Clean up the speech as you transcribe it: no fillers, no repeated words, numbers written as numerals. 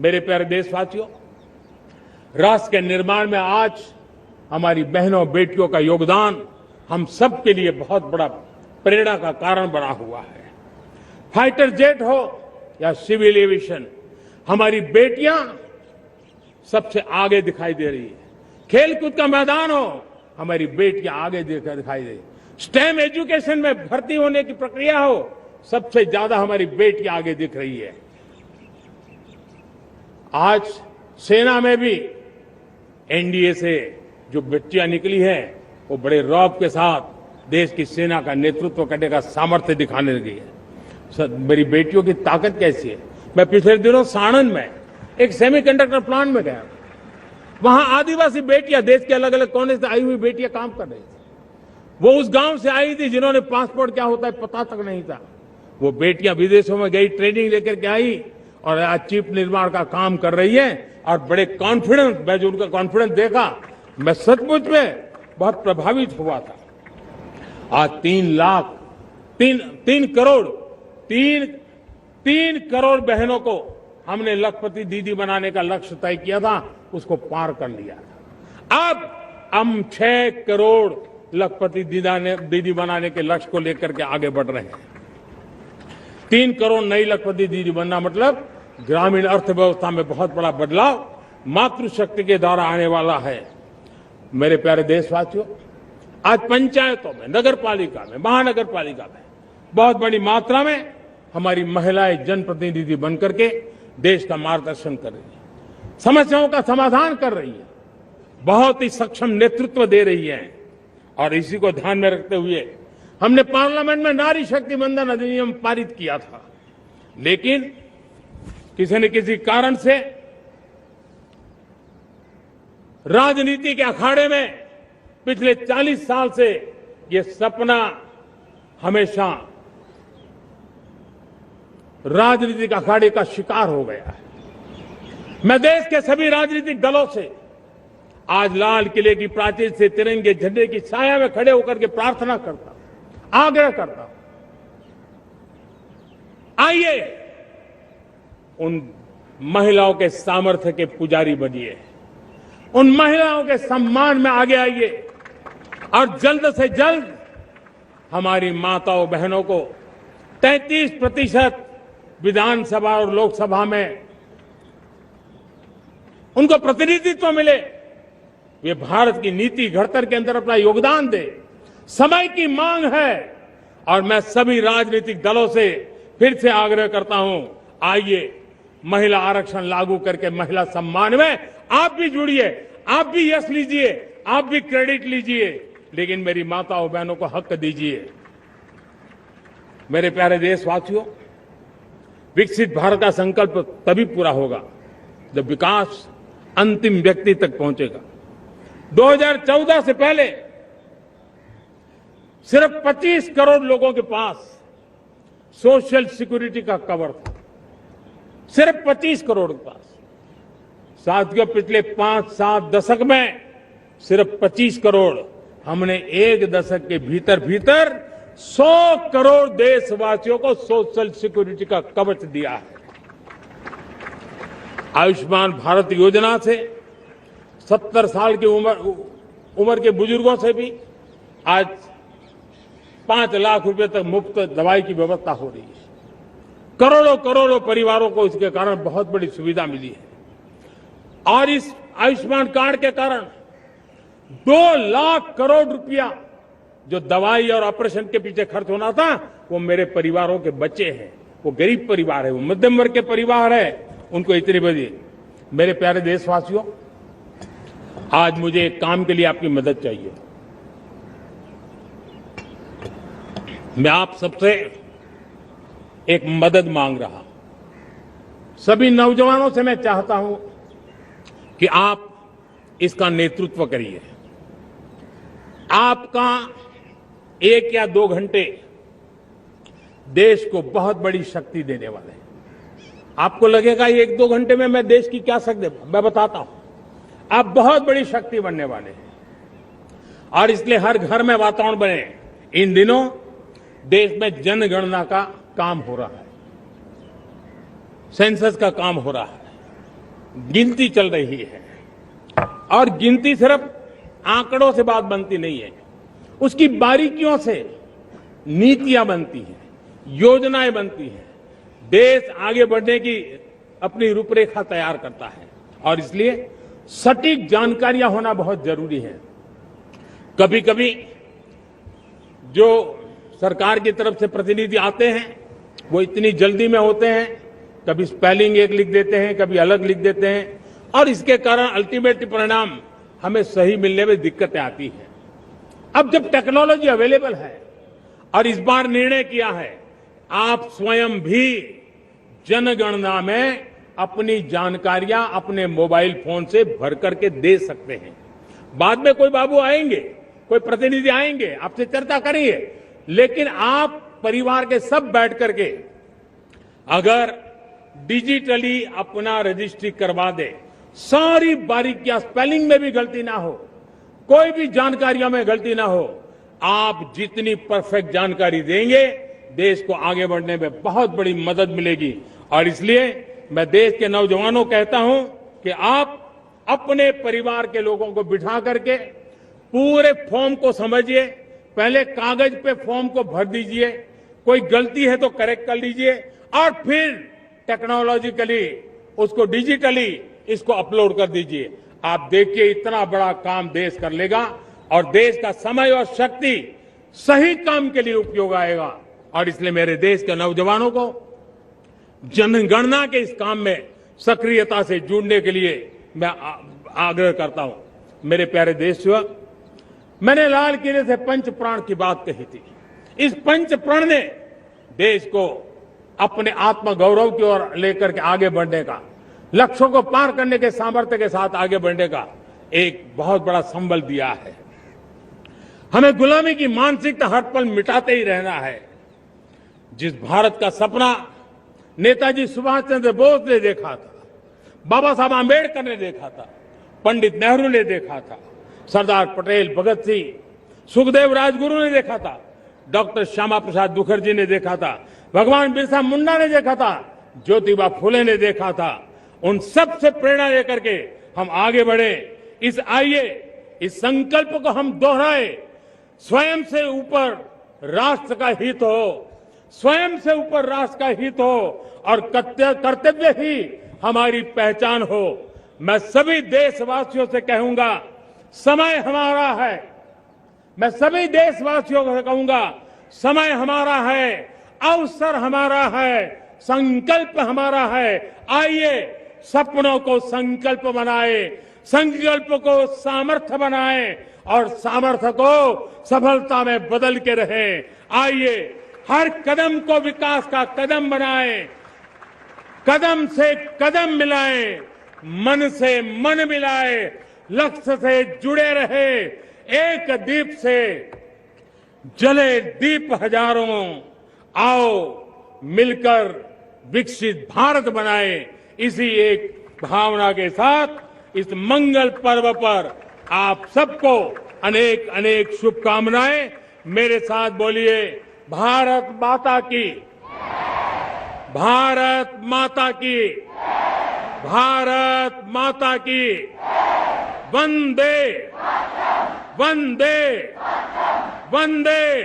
मेरे प्यारे देशवासियों, राष्ट्र के निर्माण में आज हमारी बहनों बेटियों का योगदान हम सब के लिए बहुत बड़ा प्रेरणा का कारण बना हुआ है। फाइटर जेट हो या सिविल एविएशन, हमारी बेटियां सबसे आगे दिखाई दे रही है। खेलकूद का मैदान हो, हमारी बेटियां आगे दिखाई दे रही है। स्टेम एजुकेशन में भर्ती होने की प्रक्रिया हो, सबसे ज्यादा हमारी बेटियां आगे दिख रही है। आज सेना में भी एनडीए से जो बेटियां निकली हैं, वो बड़े रौब के साथ देश की सेना का नेतृत्व करने का सामर्थ्य दिखाने लगी है। मेरी बेटियों की ताकत कैसी है। मैं पिछले दिनों साणंद में एक सेमीकंडक्टर प्लांट में गया, वहां आदिवासी बेटियां, देश के अलग अलग कोने से आई हुई बेटियां काम कर रही थी। वो उस गांव से आई थी जिन्होंने पासपोर्ट क्या होता है पता तक नहीं था। वो बेटियां विदेशों में गई, ट्रेनिंग लेकर के आई और आज चिप निर्माण का काम कर रही है और बड़े कॉन्फिडेंस, मैं जो उनका कॉन्फिडेंस देखा, मैं सचमुच में बहुत प्रभावित हुआ था। आज 3 करोड़ बहनों को हमने लखपति दीदी बनाने का लक्ष्य तय किया था, उसको पार कर लिया था। अब हम 6 करोड़ लखपति दीदी बनाने के लक्ष्य को लेकर के आगे बढ़ रहे हैं। 3 करोड़ नई लखपति दीदी बनना मतलब ग्रामीण अर्थव्यवस्था में बहुत बड़ा बदलाव मातृशक्ति के द्वारा आने वाला है। मेरे प्यारे देशवासियों, आज पंचायतों में, नगर पालिका में, महानगर पालिका में बहुत बड़ी मात्रा में हमारी महिलाएं जनप्रतिनिधि बनकर के देश का मार्गदर्शन कर रही है, समस्याओं का समाधान कर रही है, बहुत ही सक्षम नेतृत्व दे रही है। और इसी को ध्यान में रखते हुए हमने पार्लियामेंट में नारी शक्ति वंदन अधिनियम पारित किया था, लेकिन किसी न किसी कारण से राजनीति के अखाड़े में पिछले 40 साल से ये सपना हमेशा राजनीतिक अखाड़े का शिकार हो गया है। मैं देश के सभी राजनीतिक दलों से आज लाल किले की प्राचीर से तिरंगे झंडे की छाया में खड़े होकर के प्रार्थना करता हूं, आग्रह करता हूं, आइए उन महिलाओं के सामर्थ्य के पुजारी बनिए, उन महिलाओं के सम्मान में आगे आइए और जल्द से जल्द हमारी माताओं बहनों को 33% विधानसभा और लोकसभा में उनको प्रतिनिधित्व मिले। वे भारत की नीति घड़तर के अंदर अपना योगदान दे, समय की मांग है। और मैं सभी राजनीतिक दलों से फिर से आग्रह करता हूं, आइए महिला आरक्षण लागू करके महिला सम्मान में आप भी जुड़िए, आप भी यश लीजिए, आप भी क्रेडिट लीजिए, लेकिन मेरी माताओं बहनों को हक दीजिए। मेरे प्यारे देशवासियों, विकसित भारत का संकल्प तभी पूरा होगा जब विकास अंतिम व्यक्ति तक पहुंचेगा। 2014 से पहले सिर्फ 25 करोड़ लोगों के पास सोशल सिक्योरिटी का कवर था, सिर्फ 25 करोड़ के पास। साथियों, पिछले 5-7 दशक में सिर्फ 25 करोड़, हमने एक दशक के भीतर भीतर 100 करोड़ देशवासियों को सोशल सिक्योरिटी का कवच दिया है। आयुष्मान भारत योजना से 70 साल की उम्र के बुजुर्गों से भी आज 5 लाख रुपए तक मुफ्त दवाई की व्यवस्था हो रही है। करोड़ों करोड़ों परिवारों को इसके कारण बहुत बड़ी सुविधा मिली है। और इस आयुष्मान कार्ड के कारण 2 लाख करोड़ रुपया जो दवाई और ऑपरेशन के पीछे खर्च होना था, वो मेरे परिवारों के बच्चे हैं। वो गरीब परिवार है, वो मध्यम वर्ग के परिवार है, उनको इतनी बड़ी। मेरे प्यारे देशवासियों, आज मुझे एक काम के लिए आपकी मदद चाहिए। मैं आप सबसे एक मदद मांग रहा हूं। सभी नौजवानों से मैं चाहता हूं कि आप इसका नेतृत्व करिए। आपका 1 या 2 घंटे देश को बहुत बड़ी शक्ति देने वाले हैं। आपको लगेगा 1-2 घंटे में मैं देश की क्या शक्ति, मैं बताता हूं, आप बहुत बड़ी शक्ति बनने वाले हैं। और इसलिए हर घर में वातावरण बने। इन दिनों देश में जनगणना का काम हो रहा है, सेंसस का काम हो रहा है। गिनती चल रही है और गिनती सिर्फ आंकड़ों से बात बनती नहीं है, उसकी बारीकियों से नीतियां बनती हैं, योजनाएं बनती हैं, देश आगे बढ़ने की अपनी रूपरेखा तैयार करता है और इसलिए सटीक जानकारियां होना बहुत जरूरी है। कभी कभी जो सरकार की तरफ से प्रतिनिधि आते हैं वो इतनी जल्दी में होते हैं, कभी स्पेलिंग एक लिख देते हैं, कभी अलग लिख देते हैं और इसके कारण अल्टीमेट परिणाम हमें सही मिलने में दिक्कतें आती हैं। अब जब टेक्नोलॉजी अवेलेबल है और इस बार निर्णय किया है, आप स्वयं भी जनगणना में अपनी जानकारियां अपने मोबाइल फोन से भर करके दे सकते हैं। बाद में कोई बाबू आएंगे, कोई प्रतिनिधि आएंगे, आपसे चर्चा करेंगे, लेकिन आप परिवार के सब बैठ करके अगर डिजिटली अपना रजिस्ट्री करवा दे, सारी बारीकियां, स्पेलिंग में भी गलती ना हो, कोई भी जानकारियों में गलती ना हो, आप जितनी परफेक्ट जानकारी देंगे देश को आगे बढ़ने में बहुत बड़ी मदद मिलेगी। और इसलिए मैं देश के नौजवानों को कहता हूं कि आप अपने परिवार के लोगों को बिठा करके पूरे फॉर्म को समझिए, पहले कागज पे फॉर्म को भर दीजिए, कोई गलती है तो करेक्ट कर लीजिए और फिर टेक्नोलॉजिकली उसको डिजिटली इसको अपलोड कर दीजिए। आप देखिए इतना बड़ा काम देश कर लेगा और देश का समय और शक्ति सही काम के लिए उपयोग आएगा। और इसलिए मेरे देश के नौजवानों को जनगणना के इस काम में सक्रियता से जुड़ने के लिए मैं आग्रह करता हूं। मेरे प्यारे देशवासियों, मैंने लाल किले से पंच प्राण की बात कही थी। इस पंच प्राण ने देश को अपने आत्मगौरव की ओर लेकर के आगे बढ़ने का, लक्ष्यों को पार करने के सामर्थ्य के साथ आगे बढ़ने का एक बहुत बड़ा संबल दिया है। हमें गुलामी की मानसिकता हर पल मिटाते ही रहना है। जिस भारत का सपना नेताजी सुभाष चंद्र बोस ने देखा था, बाबा साहब आंबेडकर ने देखा था, पंडित नेहरू ने देखा था, सरदार पटेल, भगत सिंह, सुखदेव राजगुरु ने देखा था, डॉक्टर श्यामा प्रसाद मुखर्जी ने देखा था, भगवान बिरसा मुंडा ने देखा था, ज्योतिबा फुले ने देखा था, उन सब से प्रेरणा लेकर के हम आगे बढ़े। इस संकल्प को हम दोहराए, स्वयं से ऊपर राष्ट्र का हित हो, स्वयं से ऊपर राष्ट्र का हित हो और कर्तव्य ही हमारी पहचान हो। मैं सभी देशवासियों से कहूंगा, समय हमारा है। मैं सभी देशवासियों से कहूंगा, समय हमारा है, अवसर हमारा है, संकल्प हमारा है। आइए सपनों को संकल्प बनाए, संकल्प को सामर्थ्य बनाए और सामर्थ्य को सफलता में बदल के रहे। आइए हर कदम को विकास का कदम बनाए, कदम से कदम मिलाए, मन से मन मिलाए, लक्ष्य से जुड़े रहे। एक दीप से जले दीप हजारों, आओ मिलकर विकसित भारत बनाए। इसी एक भावना के साथ इस मंगल पर्व पर आप सबको अनेक अनेक शुभकामनाएं। मेरे साथ बोलिए, भारत माता की, भारत माता की, भारत माता की, वंदे वंदे वंदे।